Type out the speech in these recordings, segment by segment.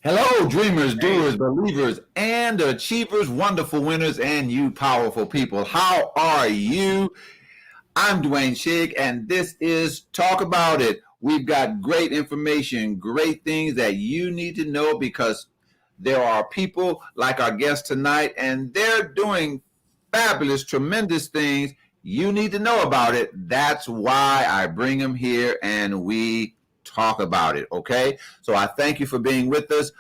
Hello, dreamers, Hey, doers, believers, and achievers, wonderful winners, and you powerful people. How are you? I'm Dwayne Shigg, and this is Talk About It. We've got great information, great things that you need to know because there are people like our guest tonight, and they're doing fabulous, tremendous things. You need to know about it. That's why I bring them here and we talk about it. Okay. So I thank you for being with us.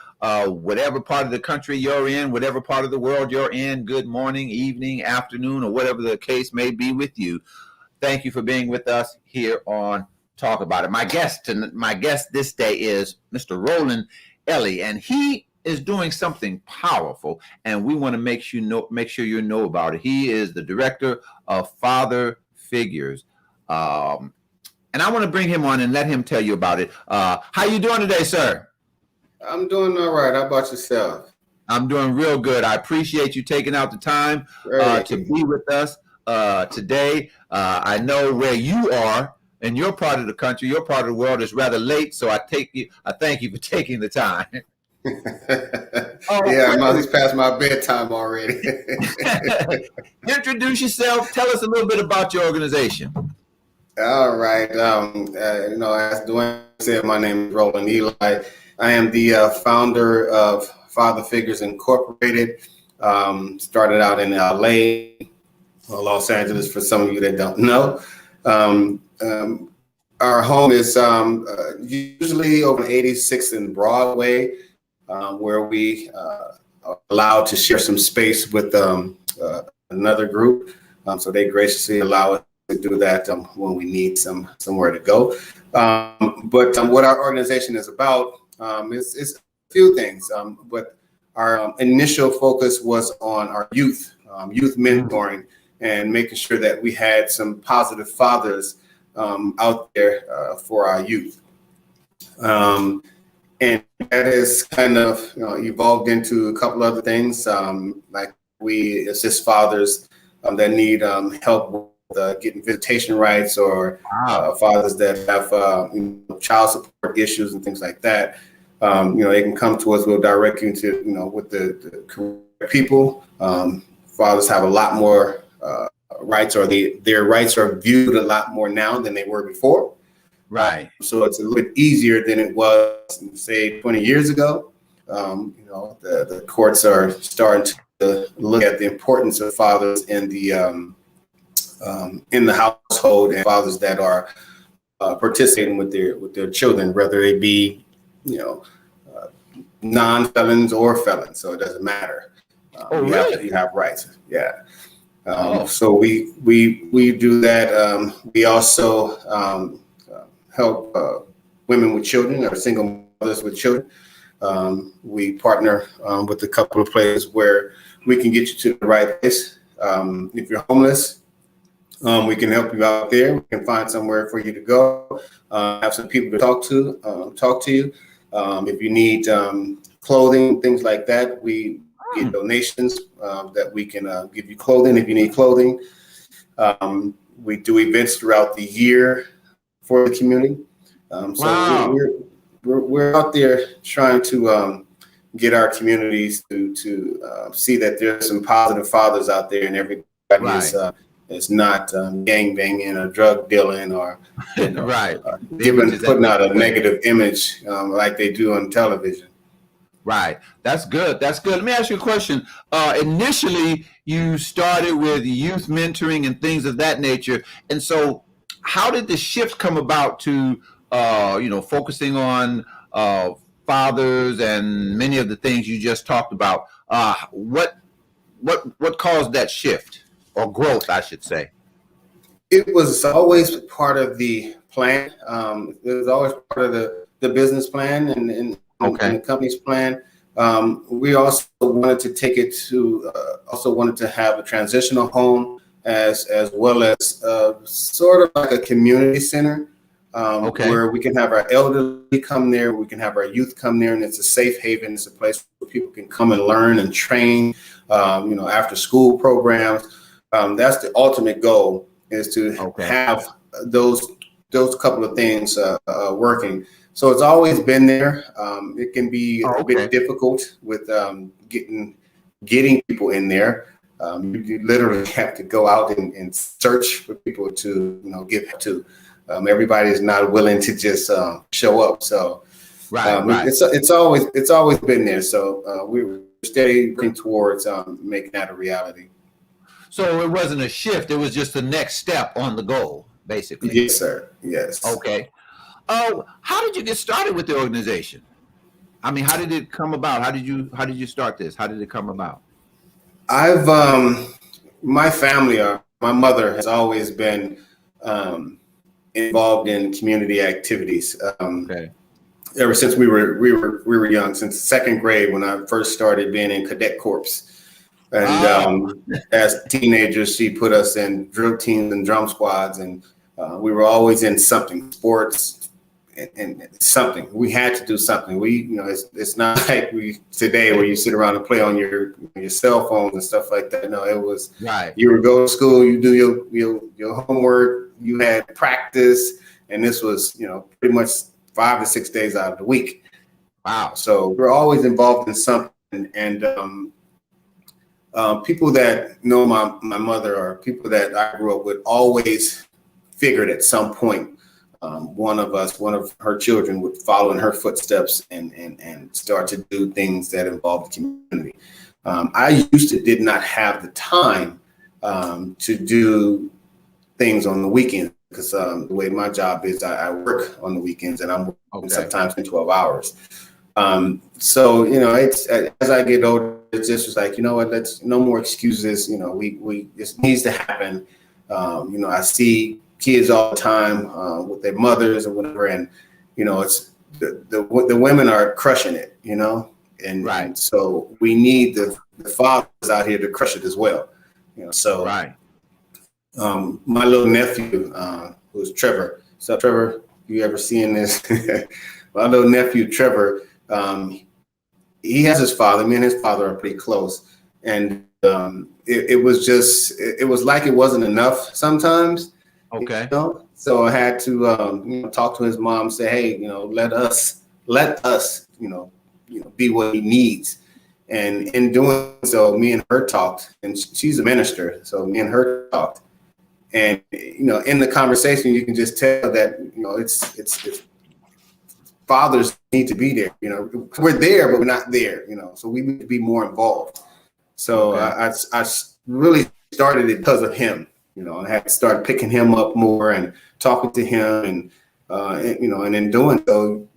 Whatever part of the country you're in, whatever part of the world you're in, good morning, evening, afternoon, or whatever the case may be with you. Thank you for being with us here on Talk About It. My guest this day is Mr. Roland Ellie, and he is doing something powerful, and we want to make sure you know about it. He is the director of Father Figures, and I want to bring him on and let him tell you about it. How you doing today, sir? I'm doing all right. How about yourself? I'm doing real good. I appreciate you taking out the time to Great. be with us today. I know where you are in your part of the country, your part of the world is rather late, so I thank you for taking the time. Oh, Yeah, I'm quickly, almost past my bedtime already. introduce yourself. Tell us a little bit about your organization. All right. As Dwayne said, my name is Roland Eli. I am the founder of Father Figures Incorporated. Started out in LA, Los Angeles, for some of you that don't know. Um, um, our home is usually over 86th and Broadway, where we are allowed to share some space with another group. So they graciously allow us to do that when we need somewhere to go. But what our organization is about is a few things. But our initial focus was on our youth mentoring, and making sure that we had some positive fathers out there for our youth. Um, and that has kind of evolved into a couple other things, like we assist fathers that need help with getting visitation rights, or Wow. fathers that have child support issues and things like that. They can come to us. We'll direct you to with the correct people. Fathers have a lot more rights, or their rights are viewed a lot more now than they were before. Right. So it's a little bit easier than it was, say, 20 years ago. The courts are starting to look at the importance of fathers in the household, and fathers that are participating with their children, whether they be you know uh, non-felons or felons. So it doesn't matter. Oh, You really? have rights. Yeah. Oh, So we do that. We also help women with children, or single mothers with children. We partner with a couple of places where we can get you to the right place. If you're homeless, we can help you out there. We can find somewhere for you to go. Have some people to talk to you. If you need clothing, things like that, we get donations that we can give you clothing if you need clothing. We do events throughout the year for the community. So wow. we're out there trying to get our communities to see that there's some positive fathers out there, and everybody Right. is not gang banging or drug dealing, or Right. The giving images that putting they out a portray. negative image like they do on television. Right. That's good. That's good. Let me ask you a question. Initially, you started with youth mentoring and things of that nature. And so, how did the shift come about to, focusing on uh, fathers and many of the things you just talked about? What caused that shift or growth, I should say? It was always part of the plan. It was always part of the business plan, and Okay. the company's plan. We also wanted to take it to, also wanted to have a transitional home, as well as sort of like a community center, Okay. where we can have our elderly come there, we can have our youth come there, and it's a safe haven. It's a place where people can come and learn and train, after school programs. That's the ultimate goal, is to Okay. have those those couple of things working. So it's always been there. It can be Oh, a okay. bit difficult with getting people in there. You literally have to go out and search for people to give to. Everybody is not willing to just show up. So Right, right. it's always been there. So we're steady working towards making that a reality. So it wasn't a shift; it was just the next step on the goal, basically. Yes, sir. Yes. Okay. Oh, how did you get started with the organization? I mean, how did it come about? How did you start this? How did it come about? I've my family, my mother has always been um, involved in community activities. Okay. Ever since we were young, since second grade when I first started being in cadet corps. And Oh, as teenagers, she put us in drill teams and drum squads, and we were always in something, sports, and something. We had to do something. It's not like we today where you sit around and play on your cell phones and stuff like that. No, it was right. you would go to school, you do your homework, you had practice, and this was pretty much 5 to 6 days out of the week. Wow. So we're always involved in something, and people that know my mother or people that I grew up with always figured at some point one of her children would follow in her footsteps and start to do things that involved the community. I did not have the time to do things on the weekends because the way my job is, I work on the weekends and I'm working Okay. sometimes in 12 hours. So it's as I get older, it's just like what, let's no more excuses. We this needs to happen. I see kids all the time with their mothers or whatever, and it's the women are crushing it. Right. And so we need the fathers out here to crush it as well. So Right. my little nephew, who's Trevor. So Trevor, you ever seen this? My little nephew Trevor. He has his father. Me and his father are pretty close, and it was like it wasn't enough sometimes. Okay. So I had to talk to his mom, say, hey, let us be what he needs. And in doing so, me and her talked, and she's a minister, so me and her talked, and in the conversation, you can just tell that it's fathers need to be there. We're there, but we're not there. So we need to be more involved. So Okay. I really started it because of him. I had to start picking him up more and talking to him, and in doing so,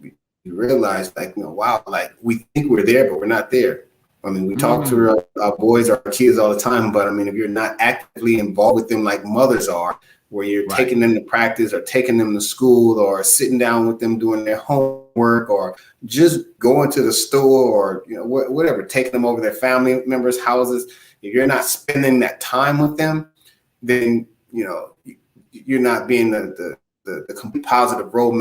you realize wow, like we think we're there, but we're not there. I mean, we talk Mm, to our boys, our kids all the time, but I mean, if you're not actively involved with them like mothers are, where you're right. taking them to practice or taking them to school or sitting down with them doing their homework or just going to the store or whatever, taking them over their family members' houses. If you're not spending that time with them, then you're not being the complete positive role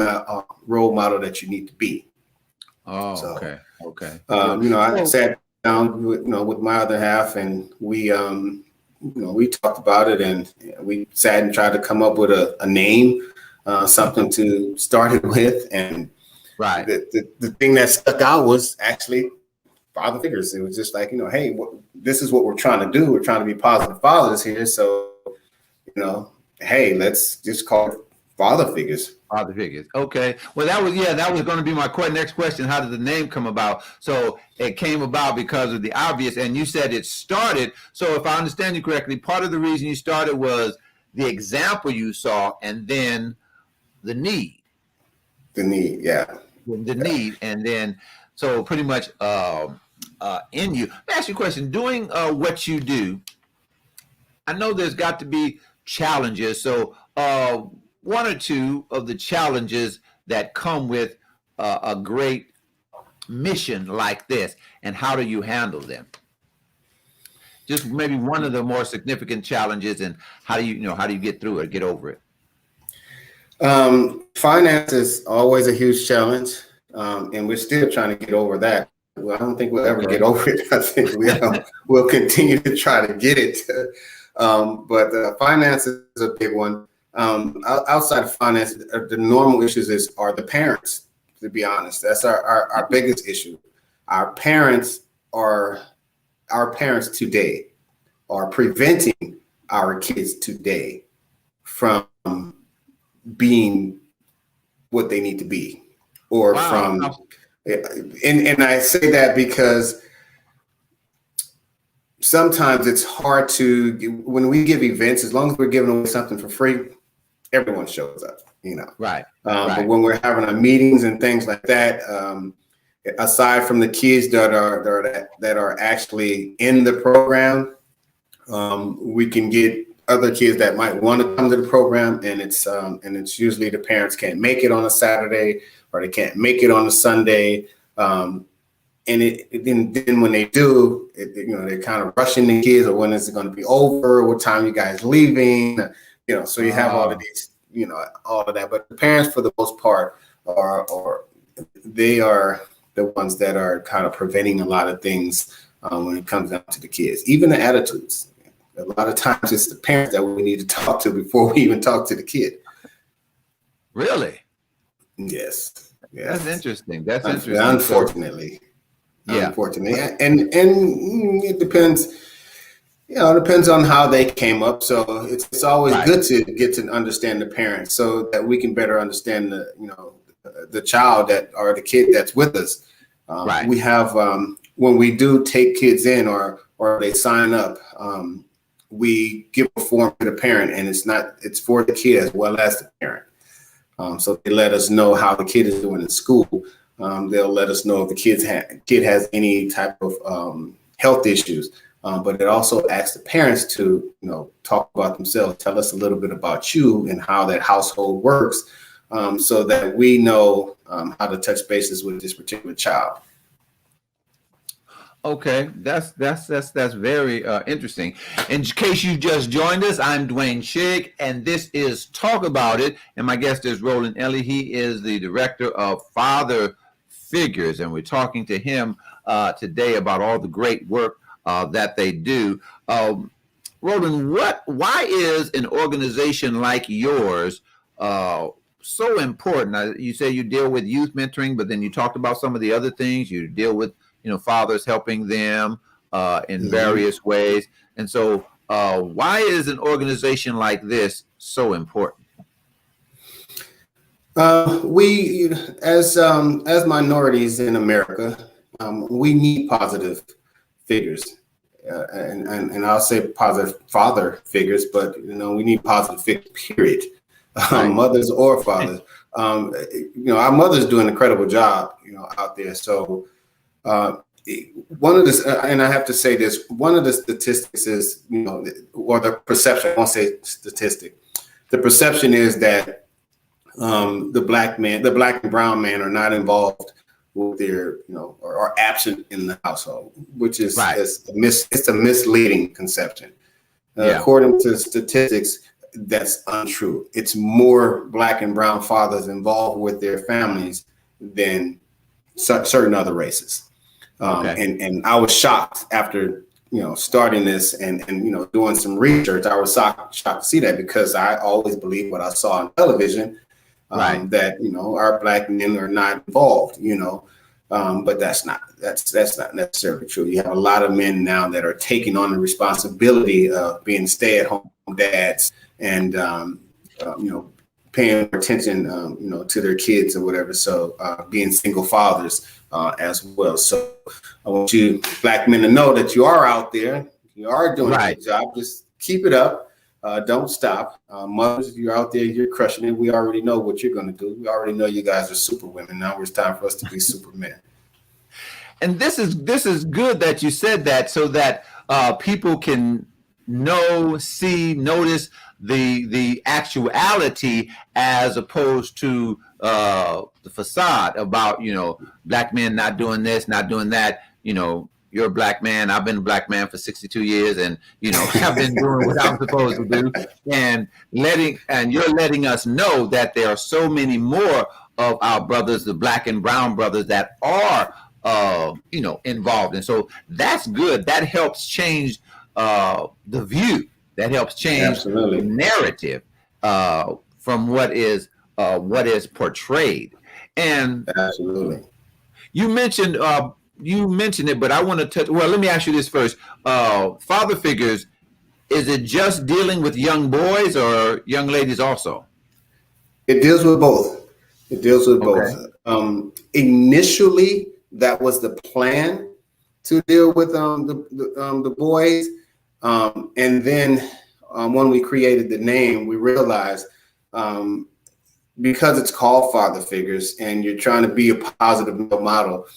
model that you need to be. Oh, So okay. Okay. Good. I So, sat down with my other half, and we talked about it, and we sat and tried to come up with a name, something to start it with. And right. the thing that stuck out was actually father figures. It was just like, hey, this is what we're trying to do. We're trying to be positive fathers here. So, hey, let's just call it father figures. Father figures. Okay. Well, that was going to be my next question. How did the name come about? So it came about because of the obvious, and you said it started. So if I understand you correctly, part of the reason you started was the example you saw, and then the need, The need, yeah. and then so pretty much in you. Let me ask you a question. Doing what you do, I know there's got to be challenges. So, one or two of the challenges that come with a great mission like this, and how do you handle them? Just maybe one of the more significant challenges, and how do you get through it, get over it? Finance is always a huge challenge, and we're still trying to get over that. Well, I don't think we'll ever get Okay. over it. I think we'll continue to try to get it. But finance is a big one. Outside of finance, the normal issues are the parents. To be honest, that's our biggest issue. Our parents are our parents today are preventing our kids today from being what they need to be, or Wow. from, and I say that because sometimes it's hard to, when we give events, as long as we're giving away something for free, everyone shows up, you know. Right. But when we're having our meetings and things like that, aside from the kids that are actually in the program, we can get other kids that might want to come to the program, and it's usually the parents can't make it on a Saturday, or they can't make it on a Sunday. Then when they do, they're kind of rushing the kids, or when is it going to be over? What time you guys leaving? So you have all of these, all of that. But the parents, for the most part, they are the ones that are kind of preventing a lot of things when it comes down to the kids, even the attitudes. A lot of times it's the parents that we need to talk to before we even talk to the kid. Really? Yes. That's interesting. That's interesting. Unfortunately. Yeah. Unfortunately. And it depends. It depends on how they came up. So it's always good to get to understand the parents, so that we can better understand the child or the kid that's with us. We have, when we do take kids in, or they sign up, we give a form to the parent, and it's for the kid as well as the parent. So they let us know how the kid is doing in school. They'll let us know if the kid has any type of health issues. But it also asks the parents to, talk about themselves, tell us a little bit about you and how that household works, so that we know how to touch bases with this particular child. Okay, that's very interesting. In case you just joined us, I'm Dwayne Shigg, and this is Talk About It. And my guest is Roland Ellie. He is the director of Father Figures, and we're talking to him today about all the great work that they do. Roland, why is an organization like yours so important? Now, you say you deal with youth mentoring, but then you talked about some of the other things. You deal with fathers, helping them in various ways. And so why is an organization like this so important? We, as minorities in America, we need positive figures. And I'll say positive father figures, but we need positive figures, period. Mothers or fathers. Our mothers do an incredible job, out there. So one of the, and I have to say this, one of the statistics is, or the perception, I won't say statistic, the perception is that the black and brown man are not involved with their, or absent in the household, which is it's a misleading conception. According to statistics, that's untrue. It's more black and brown fathers involved with their families than certain other races. And I was shocked after starting this and doing some research. I was shocked to see that, because I always believed what I saw on television, that our black men are not involved. But that's not necessarily true. You have a lot of men now that are taking on the responsibility of being stay-at-home dads, and paying attention to their kids or whatever. So being single fathers as well. So I want you black men to know that you are out there. You are doing a good job. Just keep it up. Don't stop. Mothers, you're out there, you're crushing it. We already know what you're going to do. We already know you guys are super women. Now it's time for us to be supermen. And this is good that you said that, so that people can notice the actuality, as opposed to the facade about black men not doing this, not doing that. You're a black man. I've been a black man for 62 years, and I've been doing what I'm supposed to do, and you're letting us know that there are so many more of our brothers, the black and brown brothers, that are involved. And so that's good. That helps change the view. That helps change the narrative from what is portrayed. And Absolutely. you mentioned it, but I want to touch. Well, let me ask you this first. Father figures, is it just dealing with young boys or young ladies also? It deals with both. It deals with both. Okay. Initially, that was the plan to deal with the boys, and then when we created the name, we realized um, because it's called Father Figures, and you're trying to be a positive male model.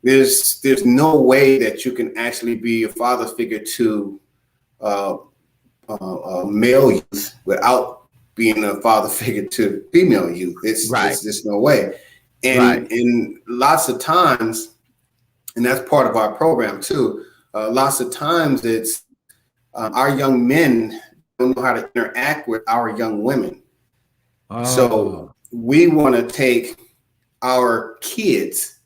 There's no way that you can actually be a father figure to uh, male youth without being a father figure to female youth. Right. It's just no way. Right. And lots of times, and that's part of our program too. Lots of times, it's our young men don't know how to interact with our young women. So Oh. we want to take our kids,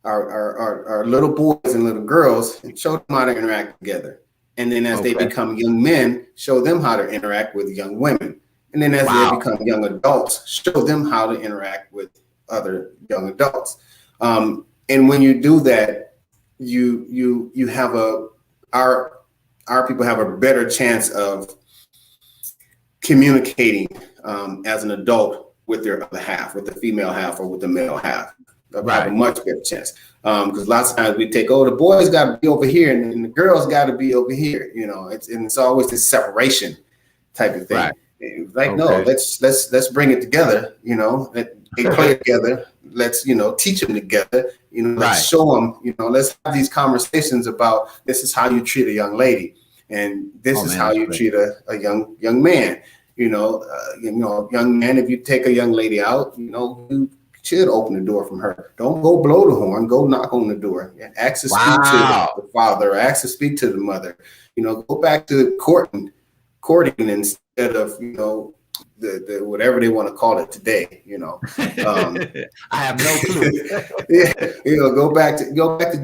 our little boys and little girls, and show them how to interact together. And then as they Okay. become young men, show them how to interact with young women. And then as they Wow. become young adults, show them how to interact with other young adults. And when you do that, you have our people have a better chance of communicating as an adult with their other half, with the female half or with the male half. They'll have a Right. much better chance. Because lots of times we take, oh, the boys got to be over here and the girls got to be over here. You know, it's always this separation type of Right. thing. And like, no, Okay. let's bring it together. You know, they play together. Let's teach them together. You know, let's Right. show them. You know, let's have these conversations about this is how you treat a young lady, and this Oh is man, how that's you great. treat a young man. Young man, if you take a young lady out, you should open the door from her. Don't go blow the horn. Go knock on the door. Ask to speak to Wow. the father. Ask to speak to the mother. Go back to courting instead of the whatever they want to call it today. I have no clue. Yeah, go back to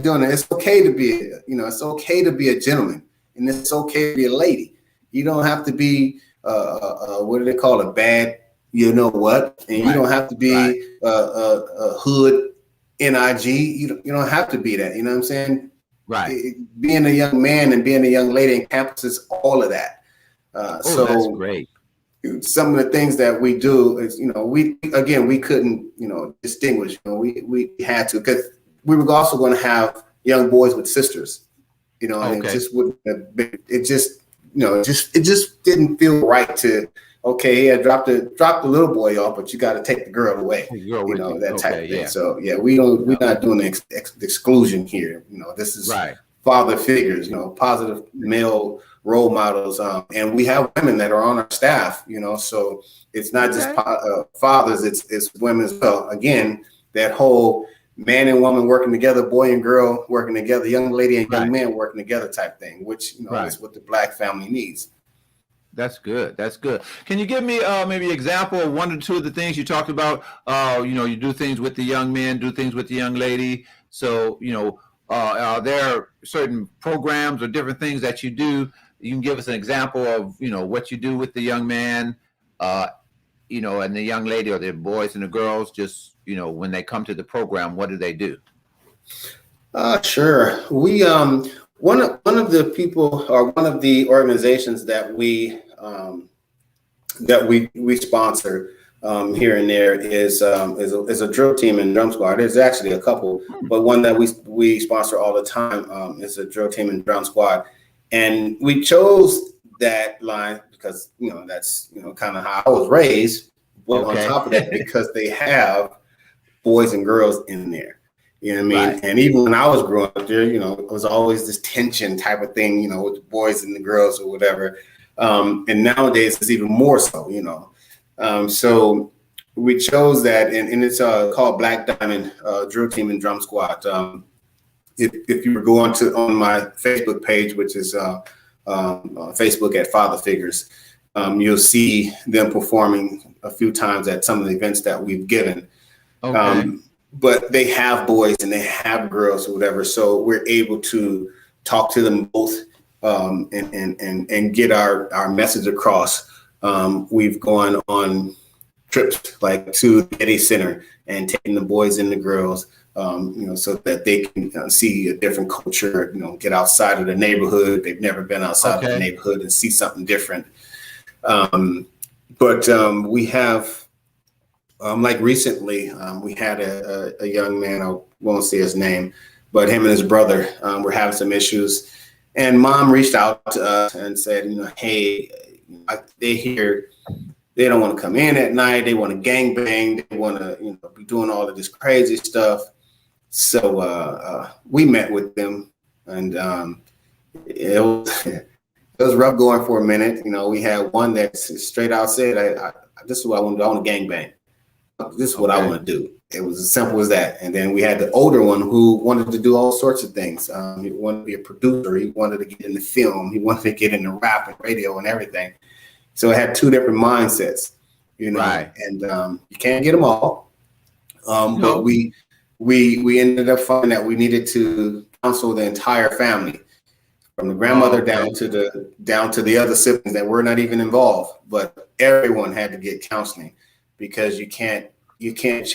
doing it. It's okay to be it's okay to be a gentleman, and it's okay to be a lady. You don't have to be what do they call it, bad, and you Right. don't have to Right. be a hood NIG. You don't have to be that. You know what I'm saying? Right. Being a young man and being a young lady encompasses all of that. Oh, that's So great. some of the things that we do is, we couldn't, distinguish. We had to, because we were also going to have young boys with sisters, and it Okay. just wouldn't have been, it just didn't feel right to, okay, yeah, drop the little boy off, but you got to take the girl away, Hey, girl with you. that type Okay. of thing. Yeah. So yeah, we're Yep. not doing the exclusion here. This is Right. father figures, positive male role models, and we have women that are on our staff, so it's not just Okay. fathers, it's women as well. Again, that whole man and woman working together, boy and girl working together, young lady and young Right. man working together type thing, which Right. is what the Black family needs. That's good. That's good. Can you give me maybe an example of one or two of the things you talked about? You do things with the young men, do things with the young lady. So, are there certain programs or different things that you do? You can give us an example of, what you do with the young man, uh, and the young lady, or the boys and the girls, just, when they come to the program, what do they do? Sure. We one of the people, or one of the organizations that we sponsor here and there is a drill team and drum squad. There's actually a couple, but one that we sponsor all the time is a drill team and drum squad, and we chose that line because that's kind of how I was raised. But on Okay. top of that, because they have boys and girls in there. You know what I Right. mean? And even when I was growing up there, it was always this tension type of thing, with the boys and the girls or whatever. And nowadays it's even more so. So we chose that, and it's called Black Diamond Drill Team and Drum Squad. If you were going on my Facebook page, which is Facebook at Father Figures, you'll see them performing a few times at some of the events that we've given. Okay. But they have boys and they have girls or whatever, so we're able to talk to them both, and get our message across. We've gone on trips like to the Getty Center and taking the boys and the girls, so that they can see a different culture, get outside of the neighborhood. They've never been outside of the Okay. neighborhood and see something different. But we have, like recently, we had a young man, I won't say his name, but him and his brother were having some issues. And mom reached out to us and said, hey, they don't want to come in at night. They want to gangbang. They want to, be doing all of this crazy stuff. So we met with them, and it was rough going for a minute. We had one that straight out said, "This is what I want to do. I want to gangbang. This is what I want to do." It was as simple as that. And then we had the older one who wanted to do all sorts of things. He wanted to be a producer. He wanted to get into film. He wanted to get into rap and radio and everything. So it had two different mindsets, Right. and you can't get them all. But we ended up finding that we needed to counsel the entire family, from the grandmother down to the other siblings that were not even involved. But everyone had to get counseling, because you can't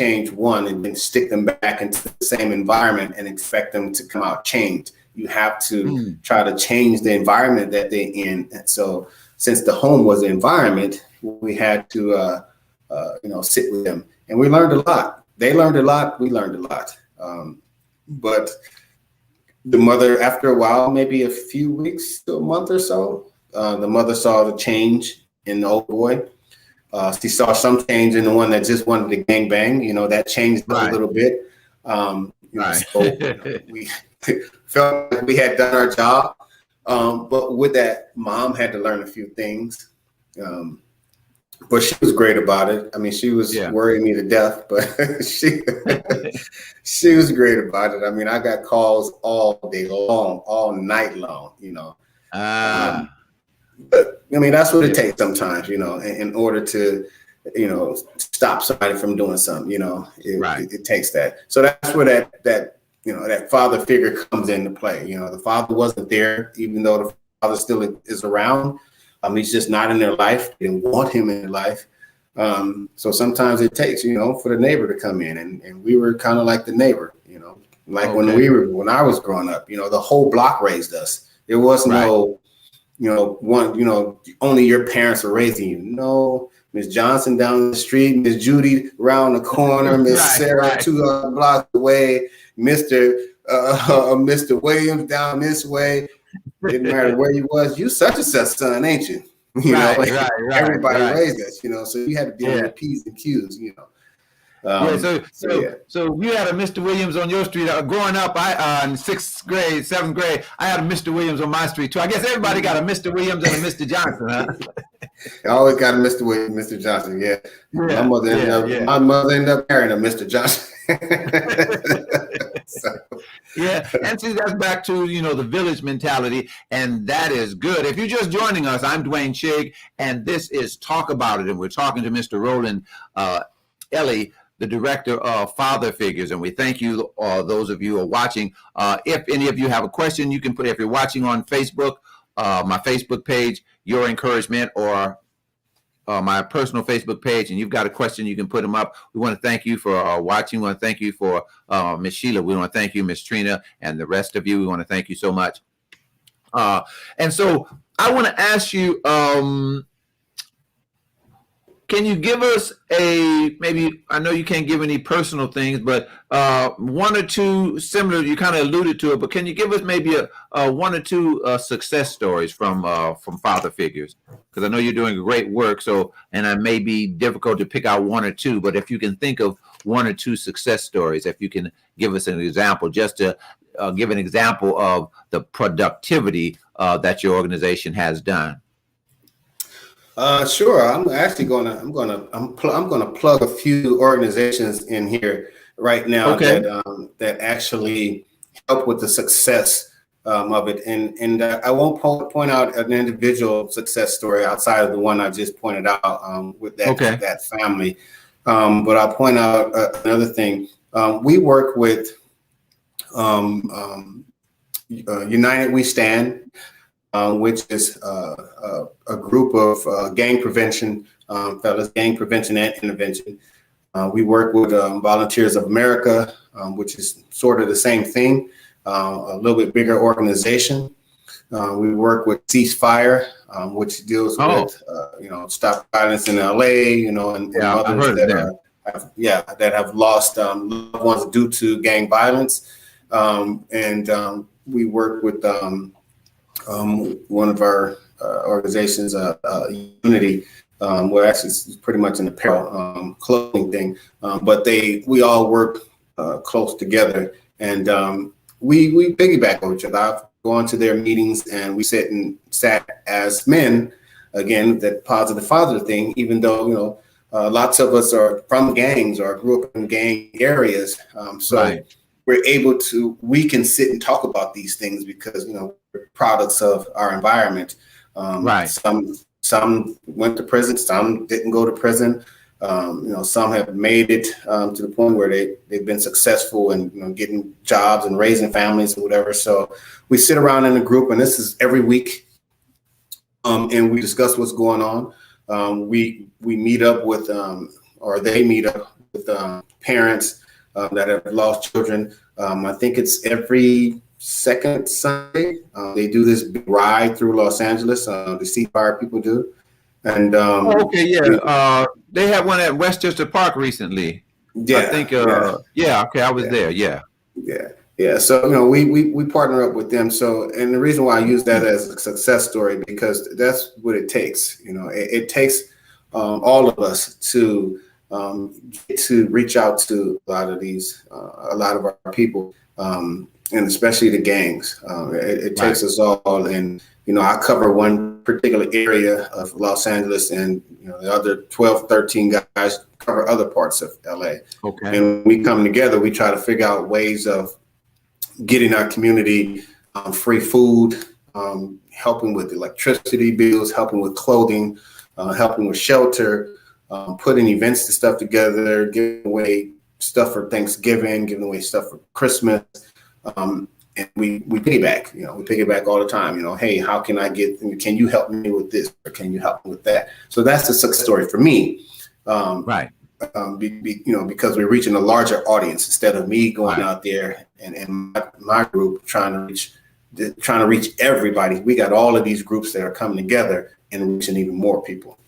change one and then stick them back into the same environment and expect them to come out changed. You have to try to change the environment that they're in. And so, since the home was the environment, we had to sit with them, and we learned a lot. They learned a lot. We learned a lot. But the mother, after a while, maybe a few weeks to a month or so, the mother saw the change in the old boy. She saw some change in the one that just wanted to gangbang. That changed a little bit. So we felt like we had done our job. But with that, mom had to learn a few things. But she was great about it. I mean, she was worrying me to death, but she was great about it. I mean, I got calls all day long, all night long, but I mean, that's what it takes sometimes, in order to, stop somebody from doing something, it takes that. So that's where that father figure comes into play. The father wasn't there, even though the father still is around. He's just not in their life. They didn't want him in their life. So sometimes it takes, for the neighbor to come in, and we were kind of like the neighbor, when I was growing up, the whole block raised us. There was no, only your parents are raising you. No, Miss Johnson down the street, Miss Judy around the corner, Miss Sarah 2 blocks away, Mr. Williams down this way. Didn't matter where you was, you such and such son, ain't you? Everybody raised us, so you had to be on your P's and Q's, So you had a Mr. Williams on your street. Growing up, in 6th grade, 7th grade, I had a Mr. Williams on my street too. I guess everybody got a Mr. Williams and a Mr. Johnson, huh? I always got a Mr. Williams, Mr. Johnson. My mother ended up marrying a Mr. Johnson. And see, that's back to the village mentality, and that is good. If you're just joining us, I'm Dwayne Shigg, and this is Talk About It, and we're talking to Mr. Roland Ellie, the director of Father Figures, and we thank you, those of you who are watching. If any of you have a question, you can put, if you're watching on Facebook, my Facebook page, Your Encouragement, or my personal Facebook page, and you've got a question, you can put them up. We want to thank you for watching. We want to thank you for Miss Sheila. We want to thank you, Miss Trina, and the rest of you. We want to thank you so much. And so I want to ask you, can you give us maybe, I know you can't give any personal things, but one or two similar, you kind of alluded to it, but can you give us maybe a one or two success stories from Father Figures? Because I know you're doing great work, and it may be difficult to pick out one or two, but if you can think of one or two success stories, if you can give us an example, just to give an example of the productivity that your organization has done. Sure. I'm gonna plug a few organizations in here right now that actually help with the success of it, and I won't point out an individual success story outside of the one I just pointed out with that family, but I'll point out another thing. We work with United We Stand, which is a group of gang prevention fellas, gang prevention and intervention. We work with Volunteers of America, which is sort of the same thing, a little bit bigger organization. We work with Ceasefire, which deals with, stop violence in LA, and others that have lost loved ones due to gang violence. And we work with one of our organizations, Unity. Well, actually, it's pretty much an apparel clothing thing, but we all work close together, and we piggyback on each other. I've gone to their meetings, and we sat as men, again, that positive father thing. Even though lots of us are from gangs or grew up in gang areas, we can sit and talk about these things because we're products of our environment. Some went to prison, some didn't go to prison. Some have made it to the point where they've been successful in getting jobs and raising families or whatever. So we sit around in a group, and this is every week, and we discuss what's going on. We meet up with, or they meet up with parents that have lost children. I think it's every second Sunday. They do this big ride through Los Angeles. The Ceasefire people do. And they had one at Westchester Park recently. I think. I was there. Yeah. So we partner up with them. So, and the reason why I use that as a success story, because that's what it takes. It takes all of us to get to reach out to a lot of our people, and especially the gangs. It takes us all, and I cover one particular area of Los Angeles, and the other 12, 13 guys cover other parts of LA. Okay. And we come together, we try to figure out ways of getting our community free food, helping with electricity bills, helping with clothing, helping with shelter, putting events and stuff together, giving away stuff for Thanksgiving, giving away stuff for Christmas. And we piggyback, we piggyback all the time, hey, how can can you help me with this? Or can you help me with that? So that's the success story for me. Because we're reaching a larger audience instead of me going out there and my group trying to reach everybody. We got all of these groups that are coming together and reaching even more people.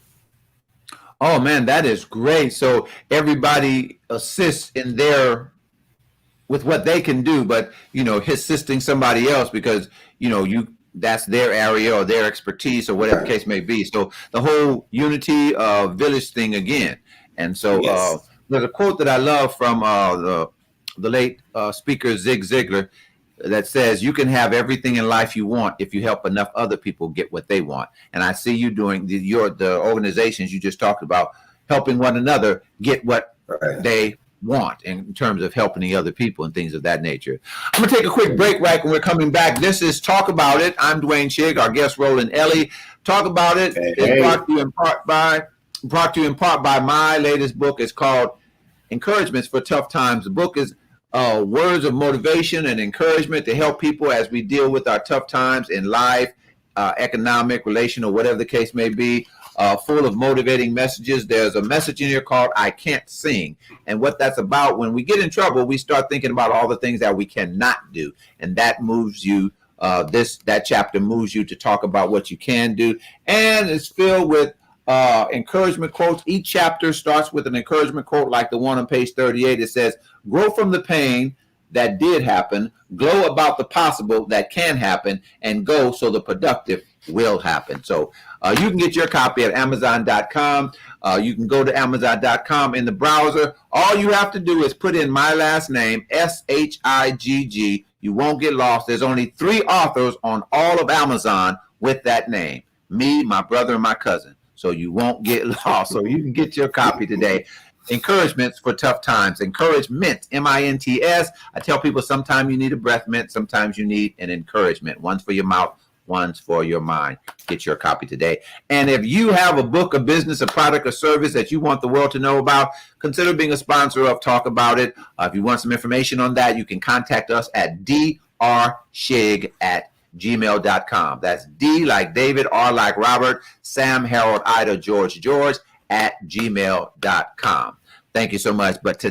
Oh man, that is great. So everybody assists with what they can do, but assisting somebody else because that's their area or their expertise or whatever the case may be. So the whole unity village thing again. And so there's a quote that I love from the late speaker Zig Ziglar that says, "You can have everything in life you want if you help enough other people get what they want." And I see you doing the organizations you just talked about, helping one another get what they want in terms of helping the other people and things of that nature. I'm gonna take a quick break when we're coming back. This is Talk About It. I'm Dwayne Shigg, our guest Roland Ellie. Talk About It is brought to you in part by my latest book. It's called Encouragements for Tough Times. The book is words of motivation and encouragement to help people as we deal with our tough times in life, economic, relational, whatever the case may be. Full of motivating messages. There's a message in here called I Can't Sing. And what that's about, when we get in trouble, we start thinking about all the things that we cannot do. And that moves you, that chapter moves you to talk about what you can do. And it's filled with encouragement quotes. Each chapter starts with an encouragement quote like the one on page 38. It says, "Grow from the pain that did happen, glow about the possible that can happen, and go so the productive will happen." So you can get your copy at Amazon.com. You can go to Amazon.com in the browser. All you have to do is put in my last name, Shigg. You won't get lost. There's only 3 authors on all of Amazon with that name: me, my brother, and my cousin. So you won't get lost. So you can get your copy today. Encouragements for Tough Times. Encouragement, MINTS. I tell people sometimes you need a breath mint, sometimes you need an encouragement. One's for your mouth, one's for your mind. Get your copy today. And if you have a book, a business, a product, or service that you want the world to know about, consider being a sponsor of Talk About It. If you want some information on that, you can contact us at drshigg@gmail.com. That's D like David, R like Robert, Sam, Harold, Ida, George gmail.com. Thank you so much. But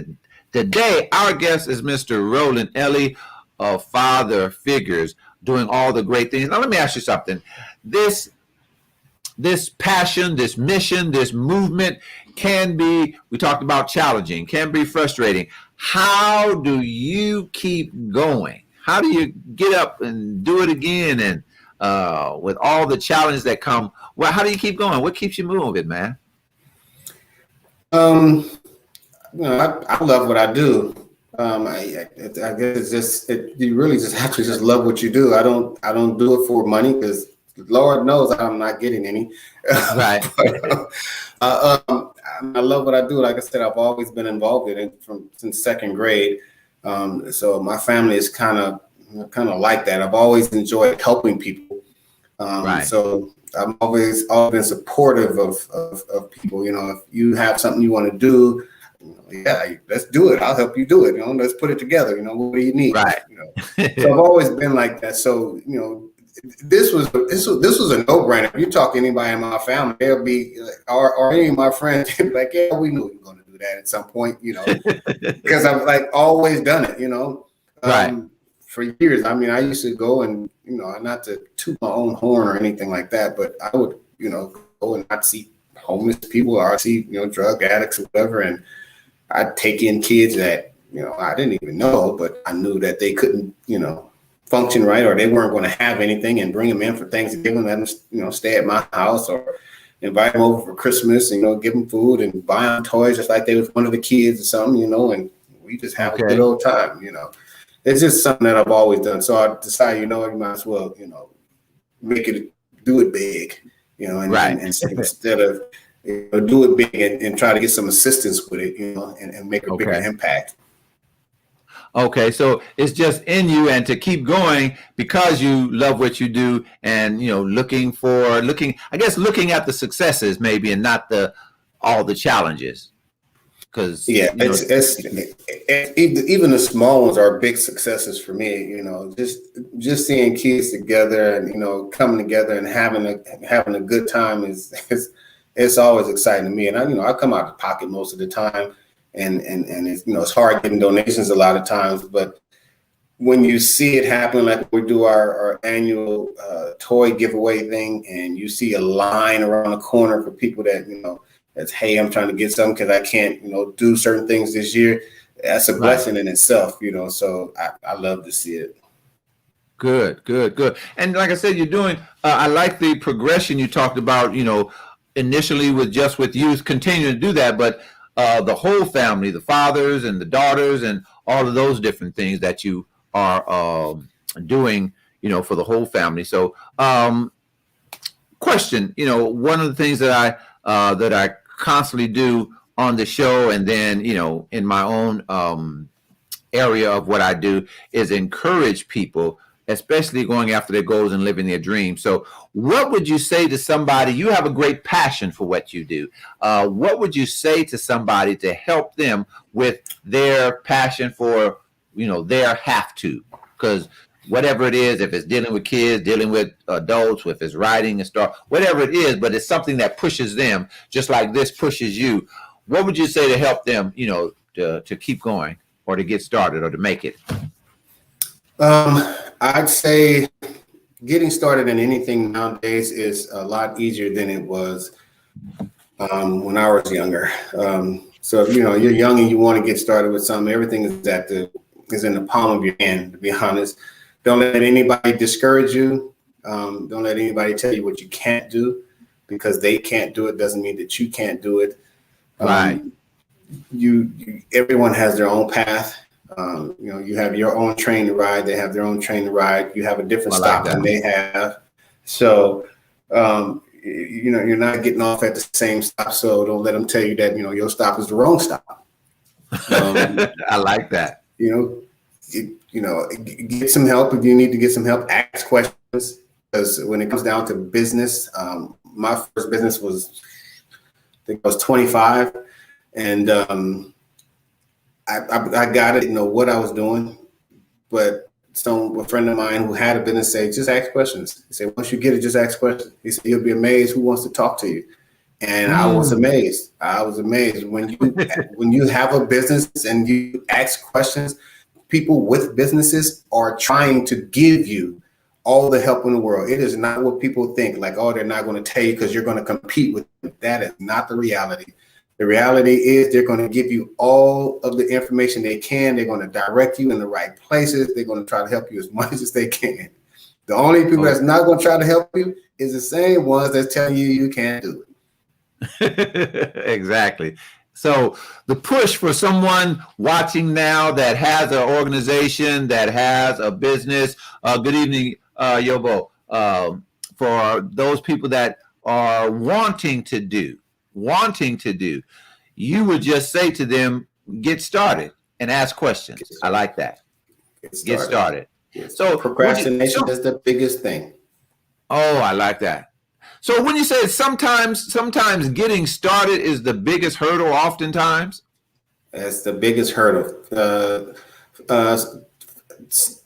today, our guest is Mr. Roland Ellie of Father Figures, doing all the great things. Now, let me ask you something. This passion, this mission, this movement can be, we talked about challenging, can be frustrating. How do you keep going? How do you get up and do it again? And with all the challenges that come, well, how do you keep going? What keeps you moving, man? I love what I do. I guess it's you really just have to just love what you do. I don't do it for money because Lord knows I'm not getting any. Right. I love what I do. Like I said, I've always been involved in it since second grade. So my family is kind of like that. I've always enjoyed helping people. Right. So I'm always been supportive of people. If you have something you want to do, yeah, let's do it. I'll help you do it. Let's put it together. What do you need? Right. So I've always been like that. So this was a no-brainer. If you talk to anybody in my family, they'll be or any of my friends, they'll be like, yeah, we knew we were going to do that at some point, because I've like always done it, Right. For years. I mean, I used to go and, not to toot my own horn or anything like that, but I would, go and I'd see homeless people or I'd see, drug addicts or whatever. And I'd take in kids that, I didn't even know, but I knew that they couldn't, function right, or they weren't going to have anything, and bring them in for Thanksgiving, let them, stay at my house, or invite them over for Christmas, and, give them food and buy them toys just like they was one of the kids or something, and we just have a good old time, It's just something that I've always done. So I decided, you might as well, do it big, and, Right. and instead of do it big and try to get some assistance with it, and make a bigger impact. Okay, so it's just in you, and to keep going because you love what you do, and looking at the successes maybe, and not all the challenges. Because it's even the small ones are big successes for me. Just seeing kids together and coming together and having a good time it's always exciting to me. And I come out of pocket most of the time. And it's it's hard getting donations a lot of times, but when you see it happen, like we do our annual toy giveaway thing, and you see a line around the corner for people that that's, hey, I'm trying to get something because I can't do certain things this year. That's a blessing in itself, So I love to see it. Good. And like I said, you're doing. I like the progression you talked about. Initially with youth, continue to do that, but the whole family, the fathers and the daughters, and all of those different things that you are doing, for the whole family. So, question, one of the things that I constantly do on the show, and then in my own area of what I do, is encourage people, especially going after their goals and living their dreams. So what would you say to somebody? You have a great passion for what you do. What would you say to somebody to help them with their passion for, their have to? Because whatever it is, if it's dealing with kids, dealing with adults, if it's writing and stuff, whatever it is, but it's something that pushes them, just like this pushes you. What would you say to help them, to keep going, or to get started, or to make it? I'd say getting started in anything nowadays is a lot easier than it was when I was younger. So if you're young and you want to get started with something, everything is in the palm of your hand, to be honest. Don't let anybody discourage you. Don't let anybody tell you what you can't do, because they can't do it doesn't mean that you can't do it. Right. Everyone has their own path. You have your own train to ride. They have their own train to ride. You have a different stop than they have. So, you're not getting off at the same stop. So don't let them tell you that, your stop is the wrong stop. I like that. Get some help if you need to get some help. Ask questions, because when it comes down to business, my first business was, I think I was 25, and I got it, what I was doing, but a friend of mine who had a business said, just ask questions. He said, once you get it, just ask questions. He said, you'll be amazed who wants to talk to you. And I was amazed. I was amazed when you have a business and you ask questions. People with businesses are trying to give you all the help in the world. It is not what people think. Like, oh, they're not going to tell you because you're going to compete with them. That is not the reality. The reality is they're going to give you all of the information they can. They're going to direct you in the right places. They're going to try to help you as much as they can. The only people that's not going to try to help you is the same ones that's telling you you can't do it. Exactly. So the push for someone watching now that has an organization, that has a business, good evening, Yobo, for those people that are wanting to do, you would just say to them, get started and ask questions. I like that. Get started. Yes. So procrastination is the biggest thing. Oh, I like that. So when you say sometimes getting started is the biggest hurdle, oftentimes. That's the biggest hurdle.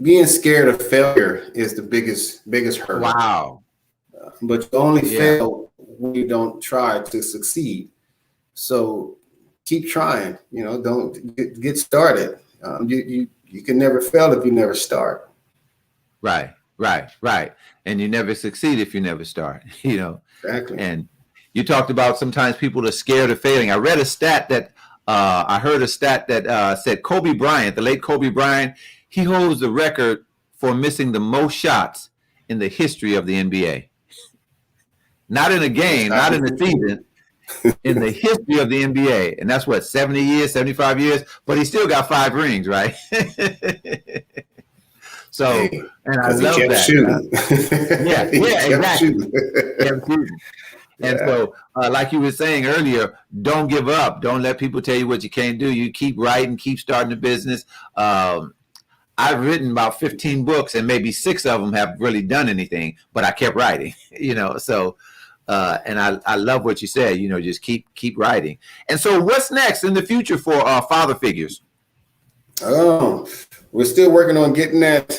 Being scared of failure is the biggest hurdle. Wow. But you only fail when you don't try to succeed. So keep trying. Don't get started. You can never fail if you never start. Right. And you never succeed if you never start, Exactly. And you talked about sometimes people are scared of failing. I read a stat that I heard a stat that said Kobe Bryant, the late Kobe Bryant, he holds the record for missing the most shots in the history of the NBA. Not in a game, not in a season, in the history of the NBA. And that's what, 70 years, 75 years, but he still got 5 rings, right? So, and I love that. Shooting. Exactly. Kept shooting. And so, like you were saying earlier, don't give up. Don't let people tell you what you can't do. You keep writing, keep starting a business. I've written about 15 books, and maybe 6 of them have really done anything, but I kept writing, So, and I love what you said. Just keep writing. And so, what's next in the future for father figures? Oh, we're still working on getting that,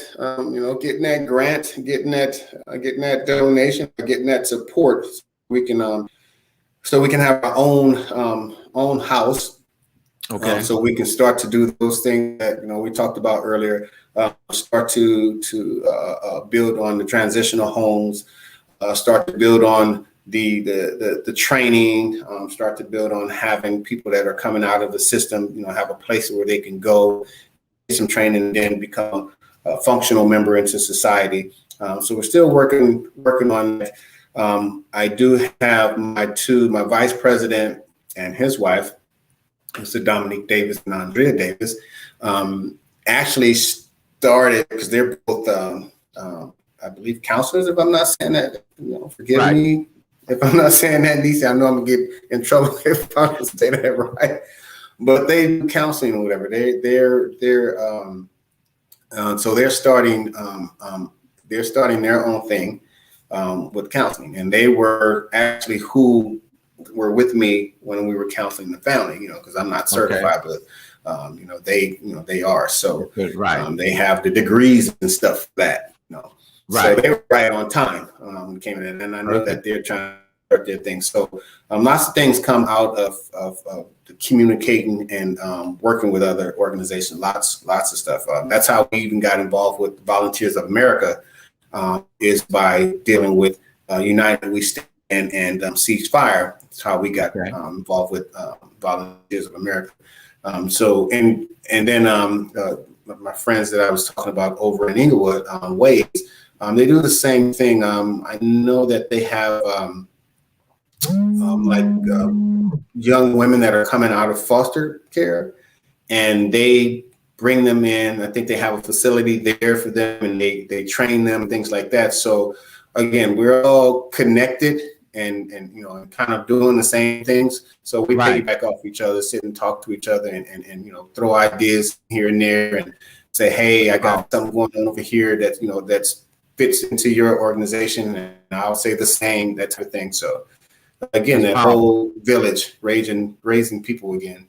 getting that grant, getting that donation, getting that support. So we can have our own house. Okay. So we can start to do those things that we talked about earlier. Start to build on the transitional homes. Start to build on the training. Start to build on having people that are coming out of the system. Have a place where they can go, get some training, and then become a functional member into society. So we're still working on that. I do have my vice president and his wife, Mr. Dominique Davis and Andrea Davis, actually started because they're both, I believe, counselors. If I'm not saying that, forgive me if I'm not saying that, Lisa. I know I'm gonna get in trouble if I don't say that right. But they do counseling or whatever. So they're starting their own thing with counseling, and they were actually who were with me when we were counseling the family. Because I'm not certified, but they are. So they have the degrees and stuff for that. So they were right on time when came in, and I know that they're trying to start their thing. So lots of things come out of communicating and working with other organizations. Lots of stuff. That's how we even got involved with Volunteers of America, is by dealing with United We Stand and Ceasefire. That's how we got involved with Volunteers of America. And then my friends that I was talking about over in Inglewood, Ways, they do the same thing. I know that they have young women that are coming out of foster care, and they bring them in. I think they have a facility there for them, and they train them, things like that. So again, we're all connected and kind of doing the same things. So we piggyback off each other, sit and talk to each other, and throw ideas here and there, and say, hey, I got something going on over here that that's fits into your organization, and I'll say the same, that type of thing. So again, that whole village raising people again.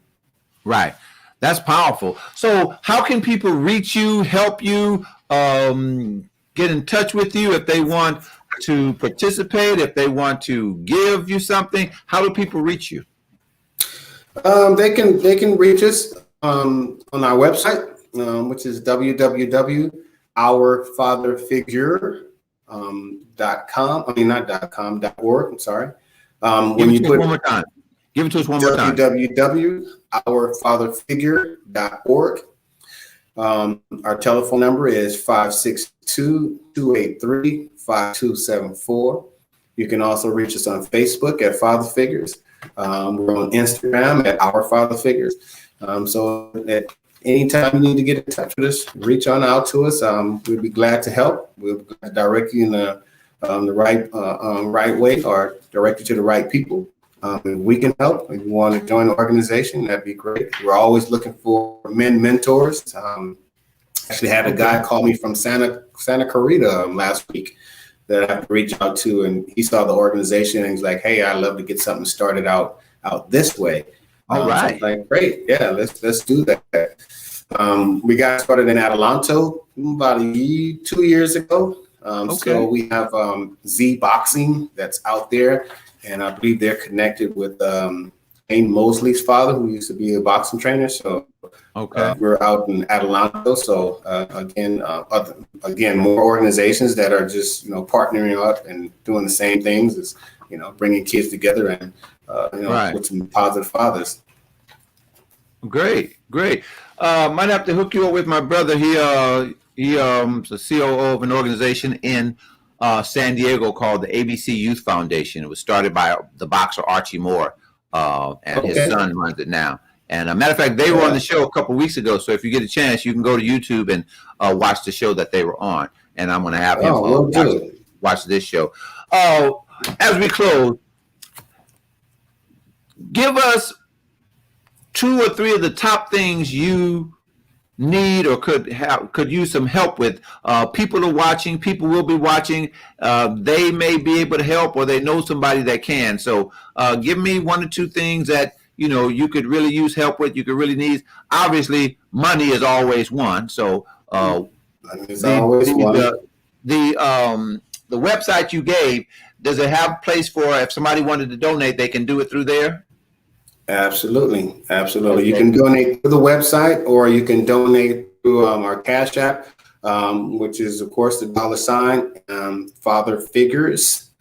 Right. That's powerful. So how can people reach you, help you, get in touch with you if they want to participate, if they want to give you something, how do people reach you? They can reach us on our website, which is www.ourfatherfigure.com. I mean, not .com, .org. I'm sorry. Give When it you to us put one more time. Give it to us one more time. www.ourfatherfigure.org. Our telephone number is 562-283-5274. You can also reach us on Facebook at Father Figures. We're on Instagram at Our Father Figures. So at anytime you need to get in touch with us, reach on out to us. We'd be glad to help. We'll direct you in the right way, or direct you to the right people. If we can help, if you want to join the organization, that'd be great. We're always looking for men mentors. Actually had a guy call me from Santa Clarita last week that I have to reach out to, and he saw the organization and he's like, "Hey, I'd love to get something started out this way." All So right. I'm like, great, yeah, let's do that. We got started in Adelanto about 2 years ago. So we have Z Boxing that's out there, and I believe they're connected with Dwayne Mosley's father, who used to be a boxing trainer. So we're out in Adelanto. So again, more organizations that are just partnering up and doing the same things as bringing kids together and with some positive fathers. Great. Might have to hook you up with my brother. He's the COO of an organization in San Diego called the ABC Youth Foundation. It was started by the boxer Archie Moore, and his son runs it now. And a matter of fact, they were on the show a couple of weeks ago. So if you get a chance, you can go to YouTube and watch the show that they were on. And I'm going to have him watch this show. As we close, give us 2 or 3 of the top things you need or could use some help with. People are watching. People will be watching. They may be able to help, or they know somebody that can. So give me 1 or 2 things that you could really use help with. You could really need. Obviously, money is always one. So the website you gave, does it have a place for if somebody wanted to donate, they can do it through there? Absolutely. You can donate through the website, or you can donate through our Cash App, which is of course the $ Father Figures.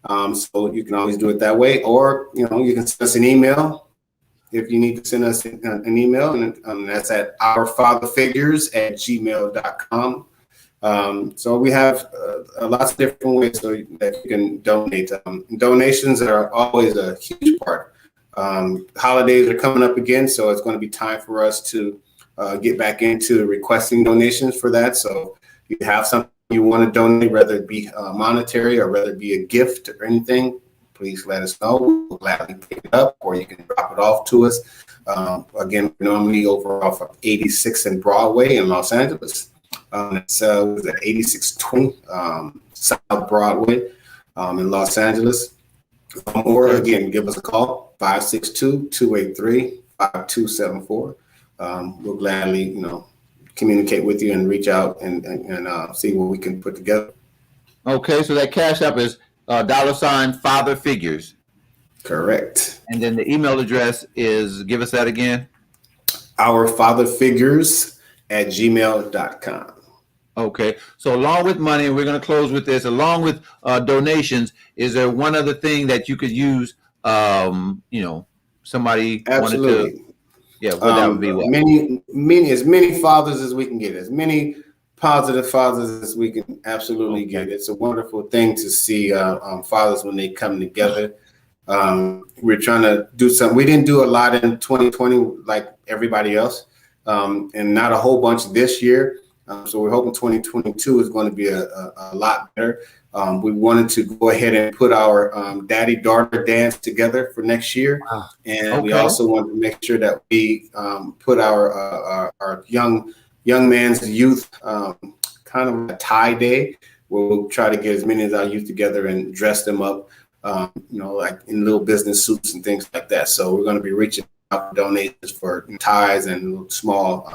So you can always do it that way, or you can send us an email if you need to send us an email, and that's at ourfatherfigures@gmail.com. So we have lots of different ways so that you can donate. Donations are always a huge part. Holidays are coming up again, so it's going to be time for us to get back into requesting donations for that. So if you have something you want to donate, whether it be monetary or whether it be a gift or anything, please let us know. We'll gladly pick it up, or you can drop it off to us. Again, we're normally over off of 86 and Broadway in Los Angeles. It's at 8620 South Broadway in Los Angeles. Or again, give us a call, 562-283-5274. We'll gladly, communicate with you and reach out and see what we can put together. Okay, so that Cash App is $ Father Figures. Correct. And then the email address is, give us that again. ourfatherfigures@gmail.com. Okay, so along with money, we're going to close with this. Along with donations, is there one other thing that you could use? Somebody Absolutely. wanted to. Yeah, well, that would be what? As many fathers as we can get, as many positive fathers as we can absolutely get. It's a wonderful thing to see fathers when they come together. We're trying to do something. We didn't do a lot in 2020 like everybody else, and not a whole bunch this year. So we're hoping 2022 is going to be a lot better. We wanted to go ahead and put our daddy-daughter dance together for next year. And we also want to make sure that we put our young man's youth kind of a tie day, where we'll try to get as many of our youth together and dress them up, like in little business suits and things like that. So we're going to be reaching out for donations for ties and small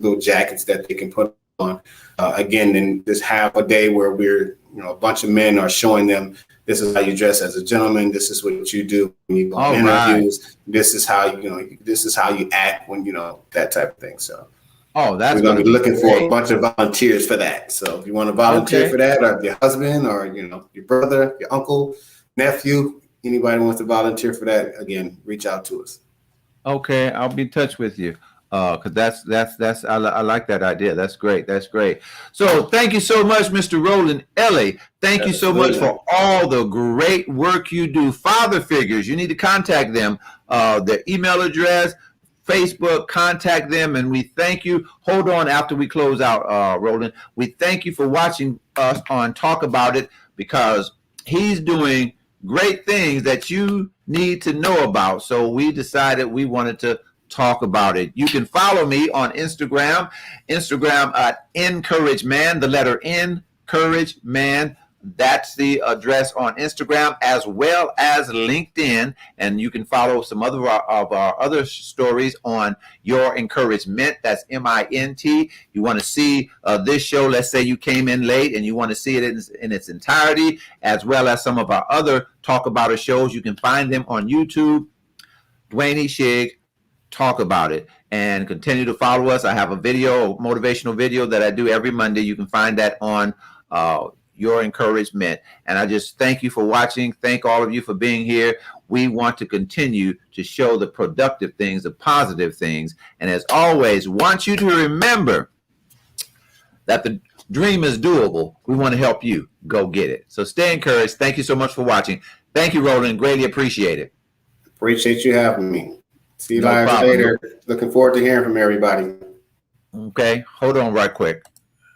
little jackets that they can put on. Again, then this half a day where we're, a bunch of men are showing them, this is how you dress as a gentleman. This is what you do when you go on interviews. This is how this is how you act when, that type of thing. So that's we're going to be looking great. for a bunch of volunteers for that. So if you want to volunteer for that, or your husband, or your brother, your uncle, nephew, anybody wants to volunteer for that, again, reach out to us. Okay, I'll be in touch with you. Because that's I like that idea. That's great. That's great. So thank you so much, Mr. Roland Ellie. Thank you so much for all the great work you do. Father figures, you need to contact them. Their email address, Facebook, contact them, and we thank you. Hold on after we close out, Roland. We thank you for watching us on Talk About It, because he's doing great things that you need to know about. So we decided we wanted to talk about it. You can follow me on Instagram at Encourage Man, the letter N, Courage Man. That's the address on Instagram, as well as LinkedIn. And you can follow some other of our other stories on Your Encouragement. That's MINT. You want to see this show, let's say you came in late and you want to see it in its entirety, as well as some of our other Talk About It shows. You can find them on YouTube. Dwayne Shigg, Talk About It, and continue to follow us. I have a motivational video that I do every Monday. You can find that on Your Encouragement. And I just thank you for watching. Thank all of you for being here. We want to continue to show the productive things, the positive things. And as always, want you to remember that the dream is doable. We want to help you go get it. So stay encouraged. Thank you so much for watching. Thank you, Roland. Greatly appreciate it. Appreciate you having me. See you guys later. Looking forward to hearing from everybody. Okay, hold on right quick.